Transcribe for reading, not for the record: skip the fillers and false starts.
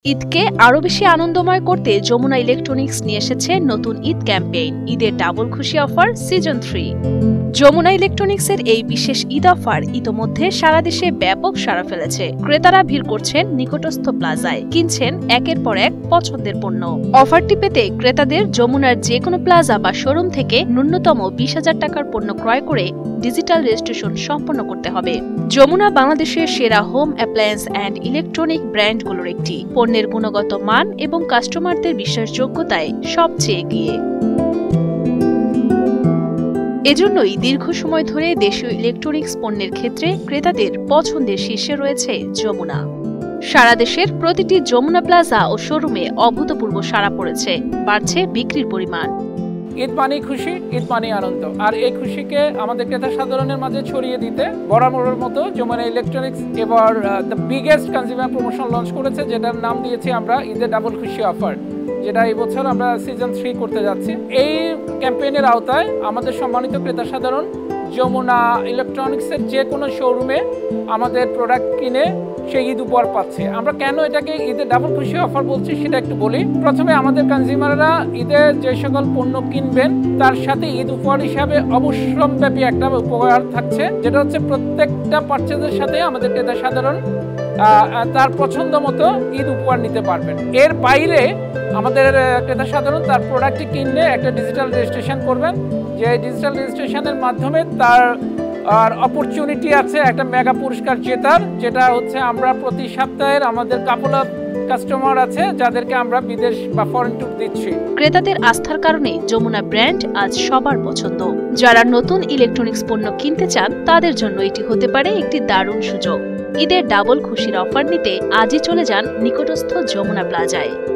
ঈদকে আরো বেশি আনন্দময় করতে যমুনা ইলেকট্রনিক্স নিয়ে এসেছে নতুন ঈদ ক্যাম্পেইন ঈদের ডাবল খুশি অফার সিজন 3। যমুনা ইলেকট্রনিক্সের এই বিশেষ ঈদ অফার ইতোমধ্যে সারা দেশে ব্যাপক সাড়া ফেলেছে। ক্রেতারা ভিড় করছেন নিকটস্থ প্লাজায়, কিনছেন একের পর এক পছন্দের পণ্য। অফারটি পেতে ক্রেতাদের যমুনার যে কোনো প্লাজা বা শোরুম থেকে ন্যূনতম 20,000 টাকার পণ্য ক্রয় করে ডিজিটাল রেজিস্ট্রেশন সম্পন্ন করতে হবে। যমুনা বাংলাদেশের সেরা হোম অ্যাপ্লায়েন্স অ্যান্ড ইলেকট্রনিক ব্র্যান্ডগুলোর একটি। পণ্যের গুণগত মান এবং কাস্টমারদের বিশ্বাসযোগ্যতায় সবচেয়ে এগিয়ে। এজন্যই দীর্ঘ সময় ধরে দেশীয় ইলেকট্রনিক্স পণ্যের ক্ষেত্রে ক্রেতাদের পছন্দের শীর্ষে রয়েছে যমুনা। সারা দেশের প্রতিটি যমুনা প্লাজা ও শোরুমে অভূতপূর্ব সাড়া পড়েছে, বাড়ছে বিক্রির পরিমাণ। ঈদ মানেই খুশি, ঈদ মানেই আনন্দ, আর এই খুশিকে আমাদের ক্রেতা সাধারণের মাঝে ছড়িয়ে দিতে বরাবরের মতো যমুনা ইলেকট্রনিক্স এবার the biggest consumer promotion launch করেছে, যেটার নাম দিয়েছি আমরা ঈদের ডাবল খুশি অফার, যেটা এই বছর আমরা সিজন 3 করতে যাচ্ছি। এই ক্যাম্পেইনের আওতায় আমাদের সম্মানিত ক্রেতা সাধারণ যমুনা ইলেকট্রনিক্সের যে কোনো শোরুমে আমাদের প্রোডাক্ট কিনে সেই ঈদ উপহার পাচ্ছে। আমরা কেন এটাকে ঈদের ডাবল খুশি অফার বলছি সেটা একটু বলি। প্রথমে আমাদের কনজিউমাররা ঈদের যে সকল পণ্য কিনবেন তার সাথে ঈদ উপহার হিসাবে অবশ্যম্ভাবী একটা উপহার থাকছে, যেটা হচ্ছে প্রত্যেকটা পারচেজের সাথে আমাদের ক্রেতা সাধারণ তার পছন্দ মতো ঈদ উপহার নিতে পারবেন। এর বাইরে আমাদের ক্রেতা সাধারণ তার প্রোডাক্টটি কিনলে একটা ডিজিটাল রেজিস্ট্রেশন করবেন, যে ডিজিটাল রেজিস্ট্রেশনের মাধ্যমে তার আর অপরচুনিটি আছে একটা মেগা পুরস্কার জেতার, যেটা হচ্ছে আমরা প্রতি সপ্তাহের আমাদের কাপল অফ কাস্টমার আছে যাদেরকে আমরা বিদেশ বা ফরেন ট্যুর দিচ্ছি। ক্রেতাদের আস্থার কারণে যমুনা ব্র্যান্ড আজ সবার পছন্দ। যারা নতুন ইলেকট্রনিক্স পণ্য কিনতে চান তাদের জন্য এটি হতে পারে একটি দারুণ সুযোগ। ঈদের ডাবল খুশির অফার নিতে আজই চলে যান নিকটস্থ যমুনা প্লাজায়।